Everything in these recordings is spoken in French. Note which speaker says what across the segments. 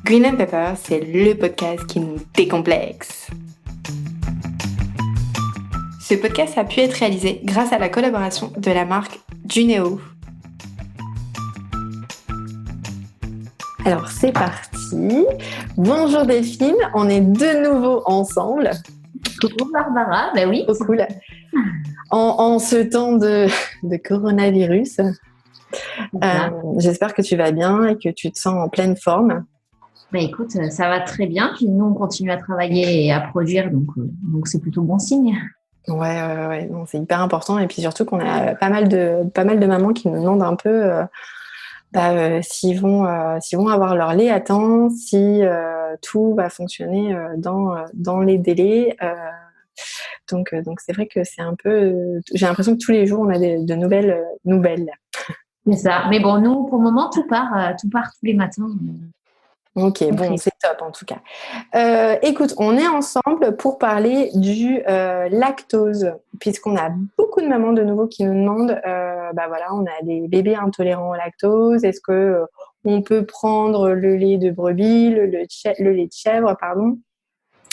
Speaker 1: Green and Pepper, c'est le podcast qui nous décomplexe. Ce podcast a pu être réalisé grâce à la collaboration de la marque Juneo. Alors c'est parti. Bonjour Delphine, on est de nouveau ensemble.
Speaker 2: Coucou Barbara, ben oui.
Speaker 1: Trop cool. En ce temps de coronavirus, j'espère que tu vas bien et que tu te sens en pleine forme.
Speaker 2: Ben écoute, ça va très bien. Puis nous, on continue à travailler et à produire, donc c'est plutôt bon signe.
Speaker 1: Ouais. Non, c'est hyper important. Et puis surtout qu'on a pas mal de mamans qui nous demandent un peu s'ils vont avoir leur lait à temps, si tout va fonctionner dans les délais. Donc c'est vrai que c'est un peu. J'ai l'impression que tous les jours on a de nouvelles.
Speaker 2: C'est ça. Mais bon, nous, pour le moment, tout part tous les matins.
Speaker 1: Ok, bon, c'est top en tout cas. Écoute, on est ensemble pour parler du lactose, puisqu'on a beaucoup de mamans de nouveau qui nous demandent, on a des bébés intolérants au lactose, est-ce que on peut prendre le lait de brebis, le lait de chèvre, pardon.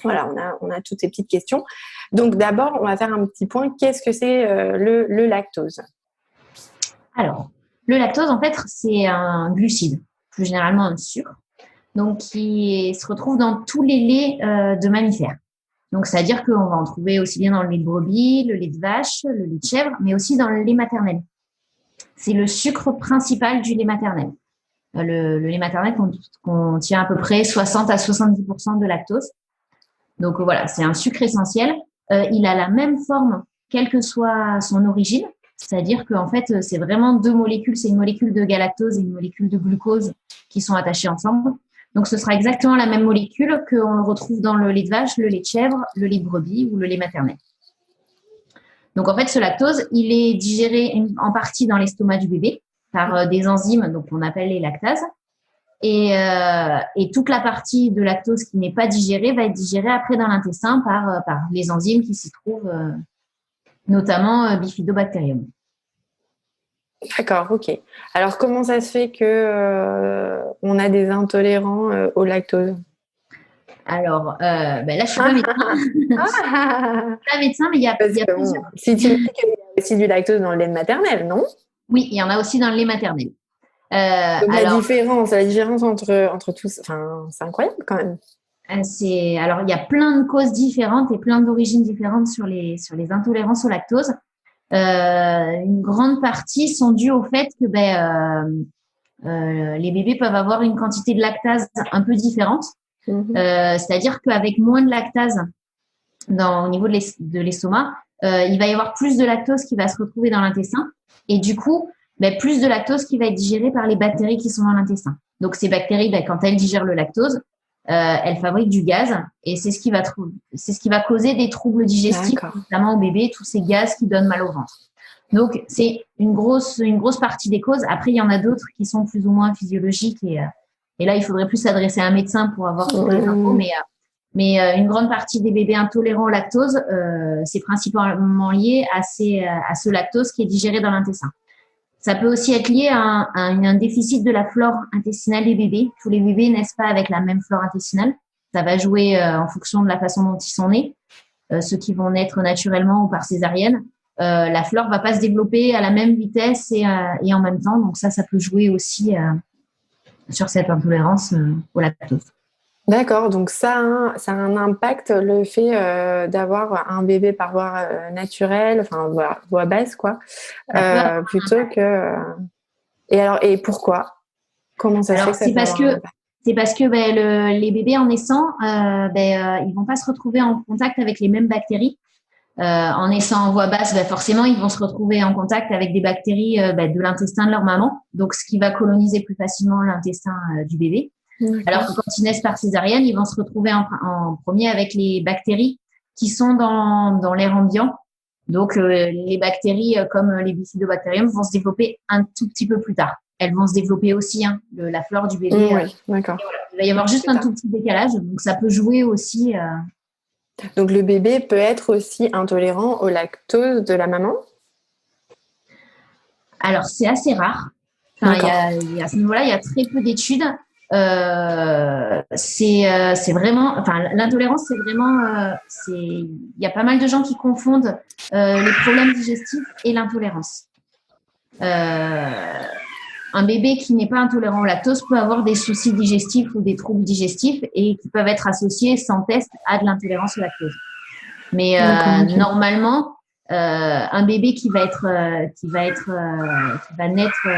Speaker 1: Voilà, on a toutes ces petites questions. Donc d'abord, on va faire un petit point. Qu'est-ce que c'est le lactose ?
Speaker 2: Alors, le lactose, en fait, c'est un glucide, plus généralement un sucre. Donc qui se retrouve dans tous les laits de mammifères. Donc, c'est-à-dire qu'on va en trouver aussi bien dans le lait de brebis, le lait de vache, le lait de chèvre, mais aussi dans le lait maternel. C'est le sucre principal du lait maternel. Le lait maternel contient à peu près 60 à 70% de lactose. Donc, voilà, c'est un sucre essentiel. Il a la même forme, quelle que soit son origine. C'est-à-dire qu'en fait, c'est vraiment deux molécules. C'est une molécule de galactose et une molécule de glucose qui sont attachées ensemble. Donc, ce sera exactement la même molécule qu'on retrouve dans le lait de vache, le lait de chèvre, le lait de brebis ou le lait maternel. Donc, en fait, ce lactose, il est digéré en partie dans l'estomac du bébé par des enzymes, donc on appelle les lactases. Et toute la partie de lactose qui n'est pas digérée va être digérée après dans l'intestin par les enzymes qui s'y trouvent, notamment Bifidobacterium.
Speaker 1: D'accord, ok. Alors, comment ça se fait que on a des intolérants au lactose ?
Speaker 2: Alors, là, je suis pas médecin. Je suis pas médecin, mais il y a plusieurs.
Speaker 1: Si tu me dis qu'il y a aussi du lactose dans le lait maternel, non ?
Speaker 2: Oui, il y en a aussi dans le lait maternel.
Speaker 1: Donc, la différence entre tous, enfin, c'est incroyable quand même.
Speaker 2: Alors, il y a plein de causes différentes et plein d'origines différentes sur les intolérances au lactose. Une grande partie sont dues au fait que les bébés peuvent avoir une quantité de lactase un peu différente. C'est-à-dire qu'avec moins de lactase au niveau de l'estomac, il va y avoir plus de lactose qui va se retrouver dans l'intestin et du coup, plus de lactose qui va être digérée par les bactéries qui sont dans l'intestin. Donc, ces bactéries, quand elles digèrent le lactose, elles fabriquent du gaz et c'est ce qui va causer des troubles digestifs, notamment au bébé, tous ces gaz qui donnent mal au ventre. Donc, c'est une grosse partie des causes. Après, il y en a d'autres qui sont plus ou moins physiologiques et là, il faudrait plus s'adresser à un médecin pour avoir toutes les infos. Mais une grande partie des bébés intolérants au lactose, c'est principalement lié à ce lactose qui est digéré dans l'intestin. Ça peut aussi être lié à un déficit de la flore intestinale des bébés. Tous les bébés naissent pas avec la même flore intestinale. Ça va jouer en fonction de la façon dont ils sont nés. Ceux qui vont naître naturellement ou par césarienne, la flore va pas se développer à la même vitesse et en même temps. Donc ça peut jouer aussi sur cette intolérance au lactose.
Speaker 1: D'accord, donc ça a un impact, le fait d'avoir un bébé par voie naturelle, enfin voie basse quoi, plutôt que. Et pourquoi ? Comment ça se fait que ça peut avoir un impact ?
Speaker 2: C'est parce que les bébés en naissant, ils vont pas se retrouver en contact avec les mêmes bactéries. En naissant en voie basse, forcément, ils vont se retrouver en contact avec des bactéries de l'intestin de leur maman, donc ce qui va coloniser plus facilement l'intestin du bébé. Alors que quand ils naissent par césarienne, ils vont se retrouver en premier avec les bactéries qui sont dans l'air ambiant. Donc, les bactéries comme les Bifidobacterium vont se développer un tout petit peu plus tard. Elles vont se développer aussi, la flore du bébé.
Speaker 1: Oui, d'accord.
Speaker 2: Voilà, il va y avoir juste un tout petit décalage, donc ça peut jouer aussi.
Speaker 1: Donc, le bébé peut être aussi intolérant au lactose de la maman ?
Speaker 2: Alors, c'est assez rare. Enfin, à ce niveau-là, il y a très peu d'études. c'est vraiment, enfin, l'intolérance, c'est vraiment, il y a pas mal de gens qui confondent les problèmes digestifs et l'intolérance. Un bébé qui n'est pas intolérant au lactose peut avoir des soucis digestifs ou des troubles digestifs et qui peuvent être associés sans test à de l'intolérance au lactose. Mais normalement, un bébé qui va naître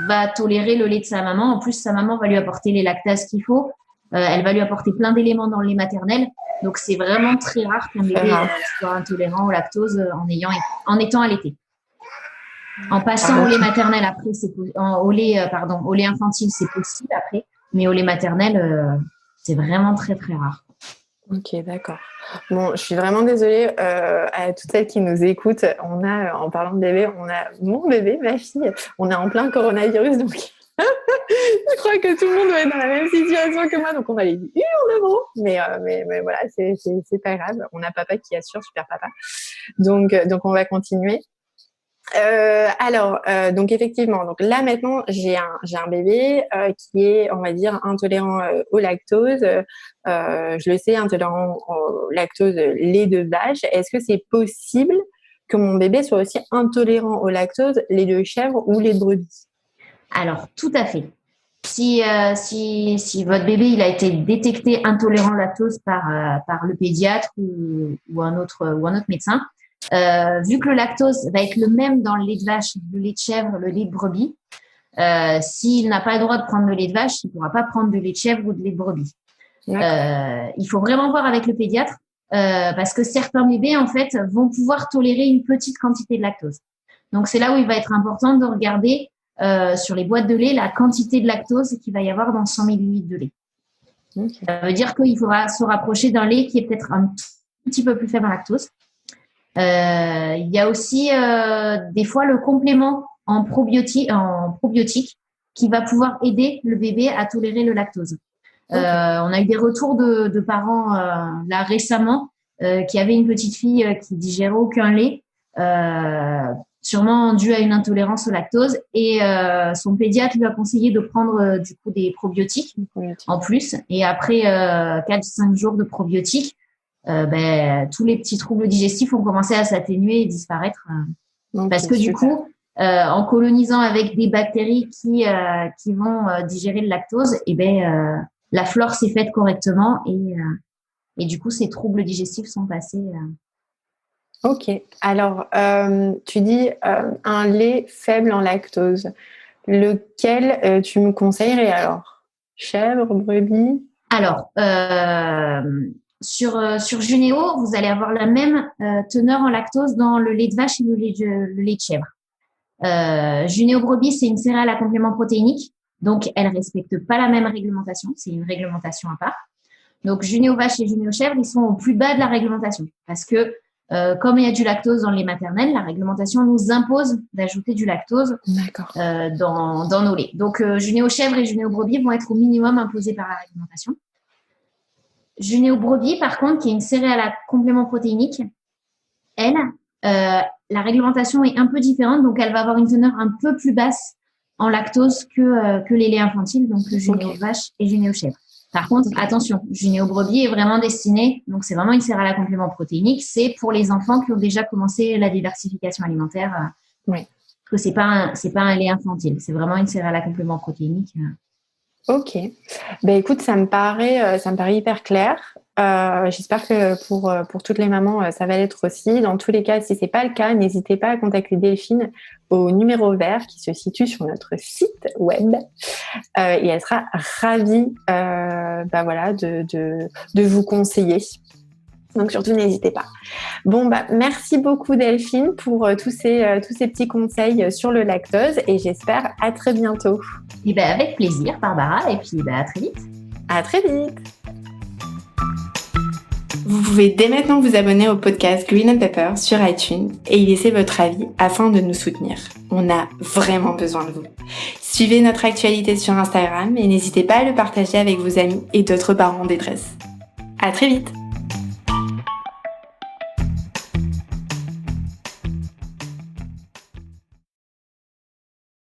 Speaker 2: va tolérer le lait de sa maman. En plus, sa maman va lui apporter les lactases qu'il faut. Elle va lui apporter plein d'éléments dans le lait maternel. Donc, c'est vraiment très rare qu'un bébé soit intolérant au lactose en étant allaité. En passant au lait maternel après, au lait infantile, c'est possible après, mais au lait maternel, c'est vraiment très très rare.
Speaker 1: Ok, d'accord. Bon, je suis vraiment désolée à toutes celles qui nous écoutent. En parlant de bébé, on a mon bébé, ma fille. On est en plein coronavirus, donc je crois que tout le monde doit être dans la même situation que moi. Donc on a les hurlements, mais voilà, c'est pas grave. On a papa qui assure, super papa. Donc on va continuer. Donc effectivement, donc là maintenant j'ai un bébé qui est, on va dire, intolérant au lactose. Je le sais, intolérant au lactose lait de vache. Est-ce que c'est possible que mon bébé soit aussi intolérant au lactose lait de chèvre ou lait de brebis?
Speaker 2: Alors tout à fait. Si votre bébé il a été détecté intolérant au lactose par le pédiatre ou un autre médecin, vu que le lactose va être le même dans le lait de vache, le lait de chèvre, le lait de brebis, s'il n'a pas le droit de prendre le lait de vache, il ne pourra pas prendre de lait de chèvre ou de lait de brebis. Il faut vraiment voir avec le pédiatre parce que certains bébés en fait vont pouvoir tolérer une petite quantité de lactose. Donc c'est là où il va être important de regarder sur les boîtes de lait la quantité de lactose qu'il va y avoir dans 100 ml de lait. Okay. Ça veut dire qu'il faudra se rapprocher d'un lait qui est peut-être un petit peu plus faible en lactose. Il y a aussi des fois le complément en probiotique qui va pouvoir aider le bébé à tolérer le lactose. Okay. On a eu des retours de parents là récemment qui avaient une petite fille qui digérait aucun lait, sûrement dû à une intolérance au lactose, et son pédiatre lui a conseillé de prendre du coup des probiotiques en plus, et après 4-5 jours de probiotiques, tous les petits troubles digestifs ont commencé à s'atténuer et disparaître parce que du coup, en colonisant avec des bactéries qui vont digérer le lactose, la flore s'est faite correctement et du coup, ces troubles digestifs sont passés.
Speaker 1: Ok. Alors, tu dis un lait faible en lactose. Lequel tu me conseillerais alors? Chèvre, brebis?
Speaker 2: Alors, sur Junéo, vous allez avoir la même teneur en lactose dans le lait de vache et le lait de chèvre. Junéo brebis, c'est une céréale à complément protéinique, donc elle respecte pas la même réglementation, c'est une réglementation à part. Donc Junéo vache et Junéo chèvre, ils sont au plus bas de la réglementation parce que comme il y a du lactose dans le lait maternel, la réglementation nous impose d'ajouter du lactose dans nos laits. Donc Junéo chèvre et Junéo brebis vont être au minimum imposés par la réglementation. Junéo brebis, par contre, qui est une céréale à complément protéinique, elle, la réglementation est un peu différente, donc elle va avoir une teneur un peu plus basse en lactose que les laits infantiles, donc le Junéo vache et Junéo chèvre. Par contre, attention, Junéo brebis est vraiment destiné, donc c'est vraiment une céréale à complément protéinique, c'est pour les enfants qui ont déjà commencé la diversification alimentaire. Parce que c'est pas un lait infantile, c'est vraiment une céréale à complément protéinique.
Speaker 1: Ok. Ben écoute, ça me paraît hyper clair. J'espère que pour toutes les mamans, ça va l'être aussi. Dans tous les cas, si c'est pas le cas, n'hésitez pas à contacter Delphine au numéro vert qui se situe sur notre site web et elle sera ravie, de vous conseiller. Donc surtout n'hésitez pas. Bon merci beaucoup Delphine pour tous ces petits conseils sur le lactose et j'espère à très bientôt.
Speaker 2: Et avec plaisir Barbara et puis à très vite.
Speaker 1: À très vite. Vous pouvez dès maintenant vous abonner au podcast Green and Pepper sur iTunes et y laisser votre avis afin de nous soutenir. On a vraiment besoin de vous. Suivez notre actualité sur Instagram et n'hésitez pas à le partager avec vos amis et d'autres parents en détresse. À très vite.